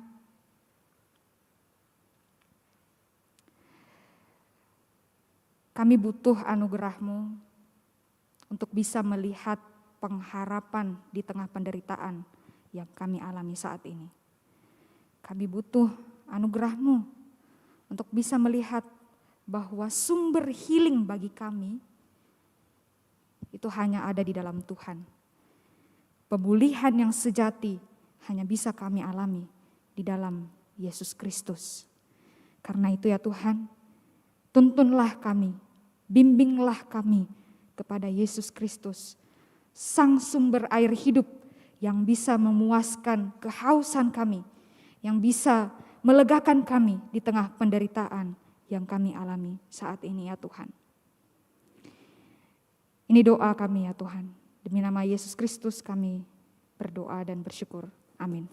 kami butuh anugerah-Mu untuk bisa melihat pengharapan di tengah penderitaan yang kami alami saat ini. Kami butuh anugerah-Mu untuk bisa melihat bahwa sumber healing bagi kami itu hanya ada di dalam Tuhan. Pemulihan yang sejati hanya bisa kami alami di dalam Yesus Kristus. Karena itu ya Tuhan, tuntunlah kami, bimbinglah kami kepada Yesus Kristus, Sang sumber air hidup yang bisa memuaskan kehausan kami, yang bisa melegakan kami di tengah penderitaan yang kami alami saat ini ya Tuhan. Ini doa kami ya Tuhan, demi nama Yesus Kristus kami berdoa dan bersyukur. Amin.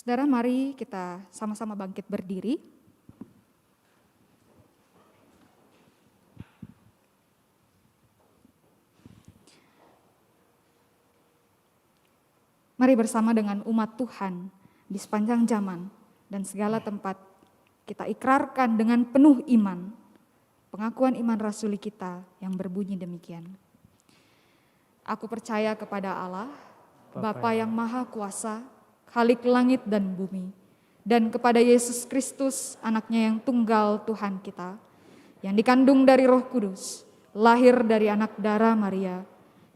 Saudara, mari kita sama-sama bangkit berdiri. Mari bersama dengan umat Tuhan di sepanjang zaman dan segala tempat kita ikrarkan dengan penuh iman pengakuan iman rasuli kita yang berbunyi demikian. Aku percaya kepada Allah, Bapa yang Maha Kuasa, Khalik langit dan bumi, dan kepada Yesus Kristus, anaknya yang tunggal Tuhan kita, yang dikandung dari Roh Kudus, lahir dari anak darah Maria,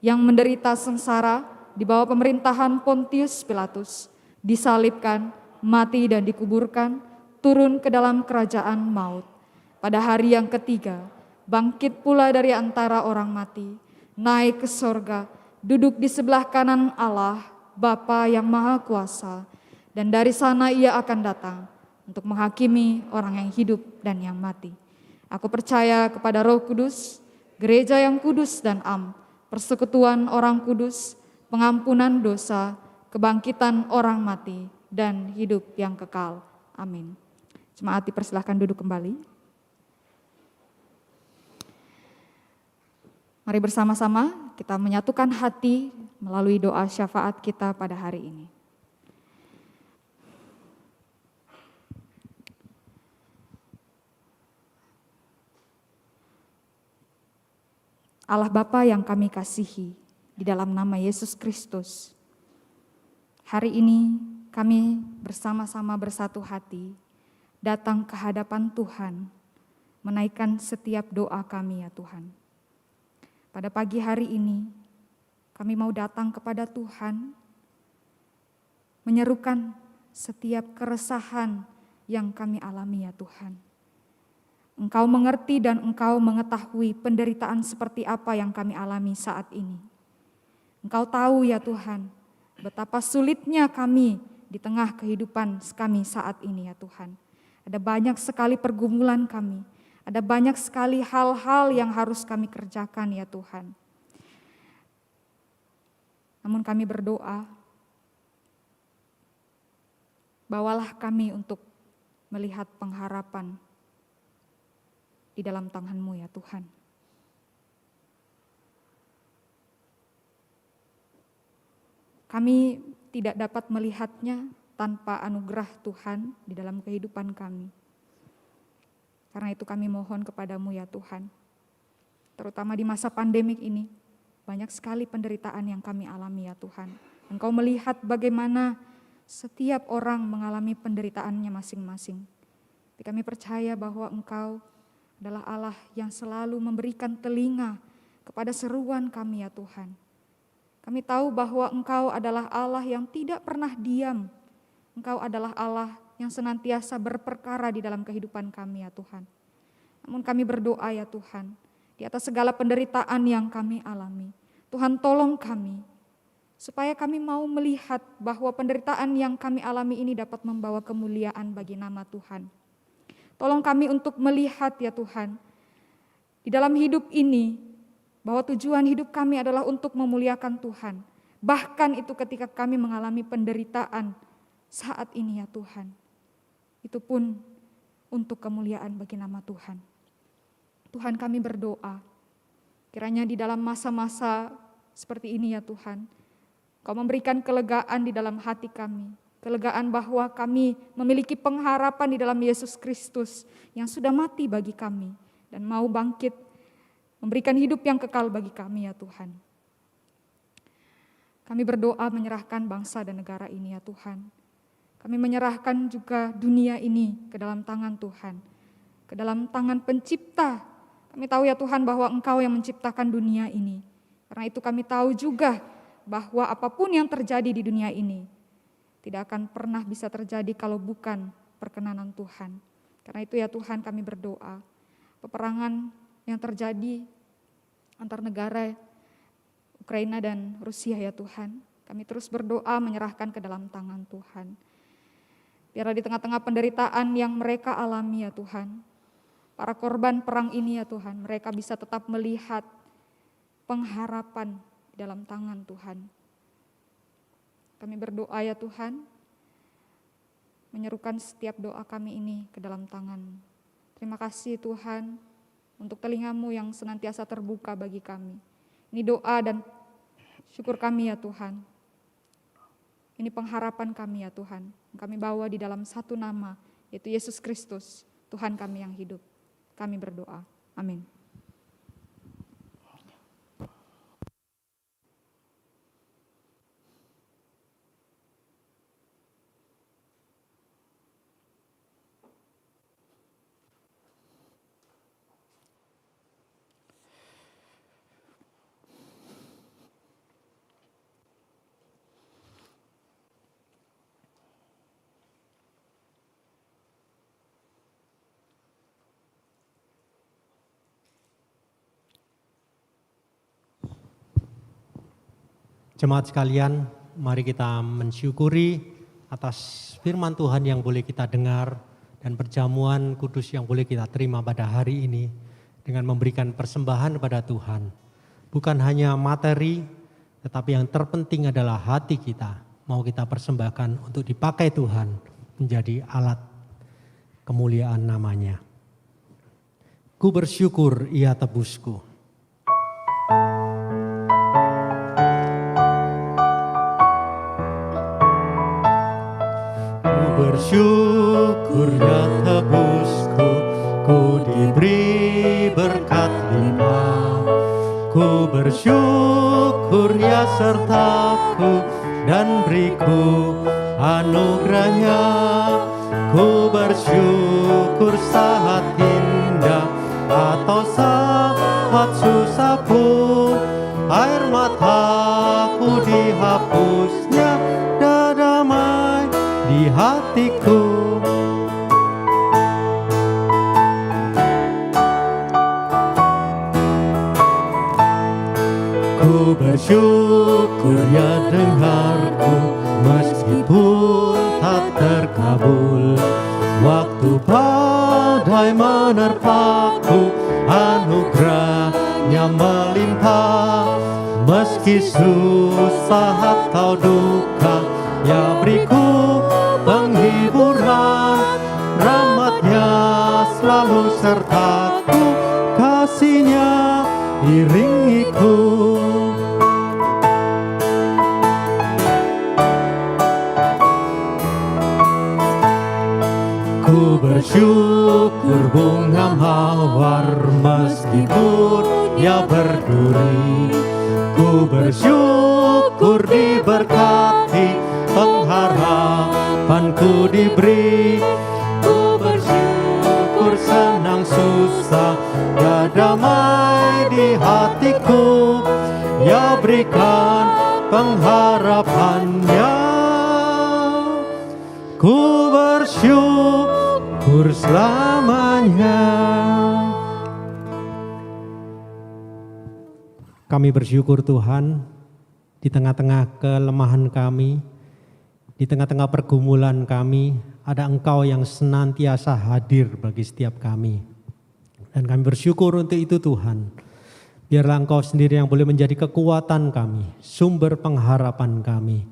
yang menderita sengsara di bawah pemerintahan Pontius Pilatus, disalibkan, mati dan dikuburkan, turun ke dalam kerajaan maut. Pada hari yang ketiga, bangkit pula dari antara orang mati, naik ke sorga, duduk di sebelah kanan Allah, Bapa yang Maha Kuasa, dan dari sana ia akan datang untuk menghakimi orang yang hidup dan yang mati. Aku percaya kepada Roh Kudus, gereja yang kudus dan am, persekutuan orang kudus, pengampunan dosa, kebangkitan orang mati, dan hidup yang kekal. Amin. Jemaat dipersilahkan duduk kembali. Mari bersama-sama kita menyatukan hati melalui doa syafaat kita pada hari ini. Allah Bapa yang kami kasihi, di dalam nama Yesus Kristus, hari ini kami bersama-sama bersatu hati datang ke hadapan Tuhan, menaikkan setiap doa kami ya Tuhan. Pada pagi hari ini, kami mau datang kepada Tuhan, menyerukan setiap keresahan yang kami alami ya Tuhan. Engkau mengerti dan Engkau mengetahui penderitaan seperti apa yang kami alami saat ini. Engkau tahu ya Tuhan, betapa sulitnya kami di tengah kehidupan kami saat ini ya Tuhan. Ada banyak sekali pergumulan kami. Ada banyak sekali hal-hal yang harus kami kerjakan ya Tuhan. Namun kami berdoa, bawalah kami untuk melihat pengharapan di dalam tangan-Mu ya Tuhan. Kami tidak dapat melihatnya tanpa anugerah Tuhan di dalam kehidupan kami. Karena itu kami mohon kepadamu ya Tuhan, terutama di masa pandemik ini, banyak sekali penderitaan yang kami alami ya Tuhan. Engkau melihat bagaimana setiap orang mengalami penderitaannya masing-masing. Tapi kami percaya bahwa Engkau adalah Allah yang selalu memberikan telinga kepada seruan kami ya Tuhan. Kami tahu bahwa Engkau adalah Allah yang tidak pernah diam. Engkau adalah Allah yang senantiasa berperkara di dalam kehidupan kami ya Tuhan. Namun kami berdoa ya Tuhan, di atas segala penderitaan yang kami alami, Tuhan tolong kami, supaya kami mau melihat bahwa penderitaan yang kami alami ini dapat membawa kemuliaan bagi nama Tuhan. Tolong kami untuk melihat ya Tuhan, di dalam hidup ini, bahwa tujuan hidup kami adalah untuk memuliakan Tuhan. Bahkan itu ketika kami mengalami penderitaan saat ini ya Tuhan. Itu pun untuk kemuliaan bagi nama Tuhan. Tuhan kami berdoa, kiranya di dalam masa-masa seperti ini ya Tuhan, Kau memberikan kelegaan di dalam hati kami. Kelegaan bahwa kami memiliki pengharapan di dalam Yesus Kristus yang sudah mati bagi kami dan mau bangkit, memberikan hidup yang kekal bagi kami ya Tuhan. Kami berdoa menyerahkan bangsa dan negara ini ya Tuhan. Kami menyerahkan juga dunia ini ke dalam tangan Tuhan, ke dalam tangan pencipta. Kami tahu ya Tuhan bahwa Engkau yang menciptakan dunia ini. Karena itu kami tahu juga bahwa apapun yang terjadi di dunia ini tidak akan pernah bisa terjadi kalau bukan perkenanan Tuhan. Karena itu ya Tuhan kami berdoa, peperangan yang terjadi antar negara Ukraina dan Rusia ya Tuhan, kami terus berdoa menyerahkan ke dalam tangan Tuhan. Biarlah di tengah-tengah penderitaan yang mereka alami ya Tuhan, para korban perang ini ya Tuhan, mereka bisa tetap melihat pengharapan di dalam tangan Tuhan. Kami berdoa ya Tuhan, menyerukan setiap doa kami ini ke dalam tangan. Terima kasih Tuhan untuk telinga-Mu yang senantiasa terbuka bagi kami. Ini doa dan syukur kami ya Tuhan. Ini pengharapan kami ya Tuhan. Kami bawa di dalam satu nama, yaitu Yesus Kristus, Tuhan kami yang hidup. Kami berdoa. Amin. Jemaat sekalian, mari kita mensyukuri atas firman Tuhan yang boleh kita dengar dan perjamuan kudus yang boleh kita terima pada hari ini dengan memberikan persembahan kepada Tuhan. Bukan hanya materi, tetapi yang terpenting adalah hati kita. Mau kita persembahkan untuk dipakai Tuhan menjadi alat kemuliaan namanya. Ku bersyukur ia tebusku. Bersyukur ya tebusku, ku diberi berkat limpah. Ku bersyukur ya sertaku dan beriku anugerahnya. Ku bersyukur saat indah atau saat susah pun air mataku dihapusnya dan damai di hatiku. Ku bersyukur ya dengarku meskipun tak terkabul. Waktu badai menerpaku, anugerahnya melimpah. Meski susah atau duka, ya beriku penghiburan. Rahmatnya selalu sertaku, kasihnya iringiku. Ku bersyukur bunga mawar meskipun ia berduri. Ku bersyukur diberkati, pengharapanku diberi. Ku bersyukur senang susah, ya damai di hatiku. Ya berikan pengharapannya. Ku bersyukur selamanya. Kami bersyukur Tuhan, di tengah-tengah kelemahan kami, di tengah-tengah pergumulan kami, ada Engkau yang senantiasa hadir bagi setiap kami. Dan kami bersyukur untuk itu Tuhan. Biarlah Engkau sendiri yang boleh menjadi kekuatan kami, sumber pengharapan kami.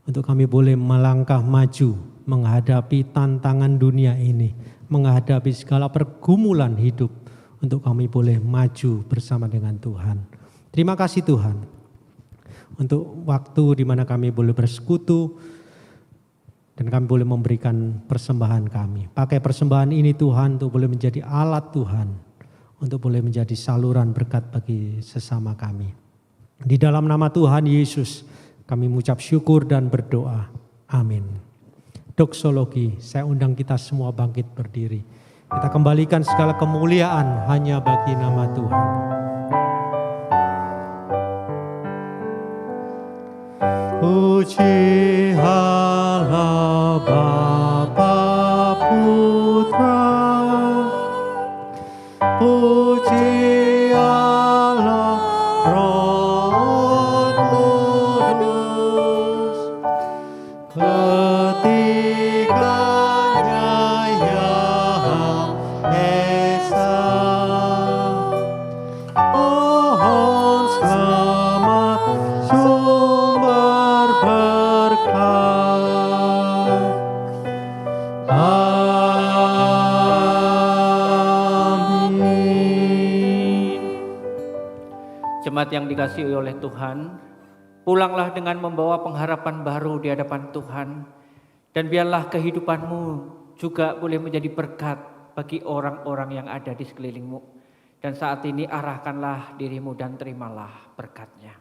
Untuk kami boleh melangkah maju, menghadapi tantangan dunia ini, menghadapi segala pergumulan hidup. Untuk kami boleh maju bersama dengan Tuhan. Terima kasih Tuhan. Untuk waktu di mana kami boleh bersekutu dan kami boleh memberikan persembahan kami. Pakai persembahan ini Tuhan untuk boleh menjadi alat Tuhan, untuk boleh menjadi saluran berkat bagi sesama kami. Di dalam nama Tuhan Yesus kami mengucap syukur dan berdoa. Amin. Doksologi, saya undang kita semua bangkit berdiri. Kita kembalikan segala kemuliaan hanya bagi nama Tuhan. Puji Allah Bapa Putra, puji Allah Roh Kudus, ketiganya yang Esa. Pohon selamat sumber berkat. Amin. Jemaat yang dikasihi oleh Tuhan, Pulanglah dengan membawa pengharapan baru di hadapan Tuhan. Dan biarlah kehidupanmu juga boleh menjadi berkat bagi orang-orang yang ada di sekelilingmu. Dan saat ini arahkanlah dirimu dan terimalah berkatnya.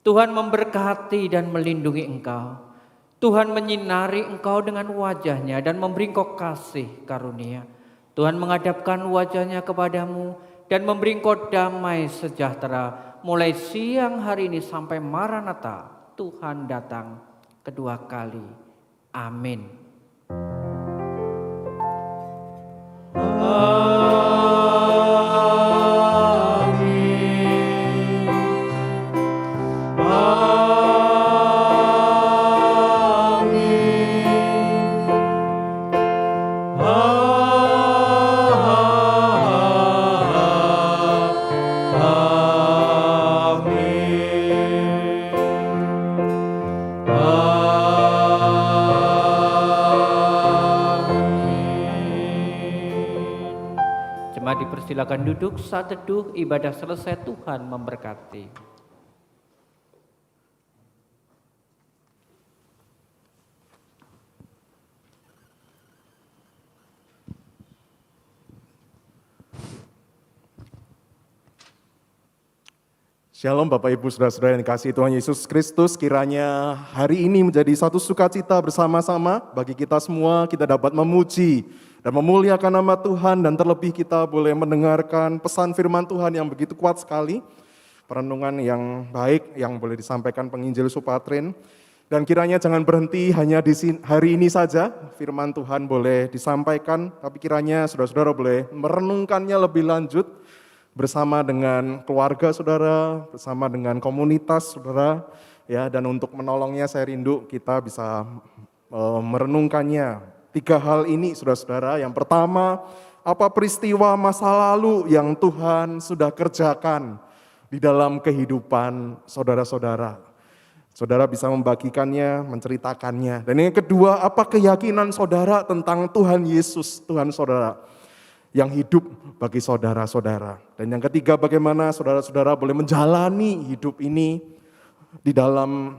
Tuhan memberkati dan melindungi engkau. Tuhan menyinari engkau dengan wajahnya dan memberi engkau kasih karunia. Tuhan menghadapkan wajahnya kepadamu dan memberi engkau damai sejahtera. Mulai siang hari ini sampai Maranatha, Tuhan datang kedua kali. Amin. Jemaat dipersilakan duduk, saat teduh ibadah selesai, Tuhan memberkati. Shalom Bapak Ibu Saudara-saudara yang dikasihi Tuhan Yesus Kristus, kiranya hari ini menjadi satu sukacita bersama-sama bagi kita semua, kita dapat memuji dan memuliakan nama Tuhan, dan terlebih kita boleh mendengarkan pesan firman Tuhan yang begitu kuat sekali, perenungan yang baik yang boleh disampaikan penginjil Supatrin. Dan kiranya jangan berhenti hanya di hari ini saja firman Tuhan boleh disampaikan, tapi kiranya saudara-saudara boleh merenungkannya lebih lanjut bersama dengan keluarga saudara, bersama dengan komunitas saudara, ya. Dan untuk menolongnya saya rindu kita bisa merenungkannya. 3 hal ini saudara-saudara. Yang pertama, apa peristiwa masa lalu yang Tuhan sudah kerjakan di dalam kehidupan saudara-saudara. Saudara bisa membagikannya, menceritakannya. Dan yang kedua, apa keyakinan saudara tentang Tuhan Yesus, Tuhan saudara, yang hidup bagi saudara-saudara. Dan yang ketiga, bagaimana saudara-saudara boleh menjalani hidup ini di dalam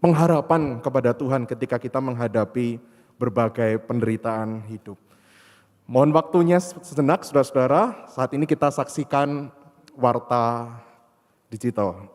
pengharapan kepada Tuhan ketika kita menghadapi berbagai penderitaan hidup. Mohon waktunya sejenak saudara-saudara, saat ini kita saksikan Warta Digital.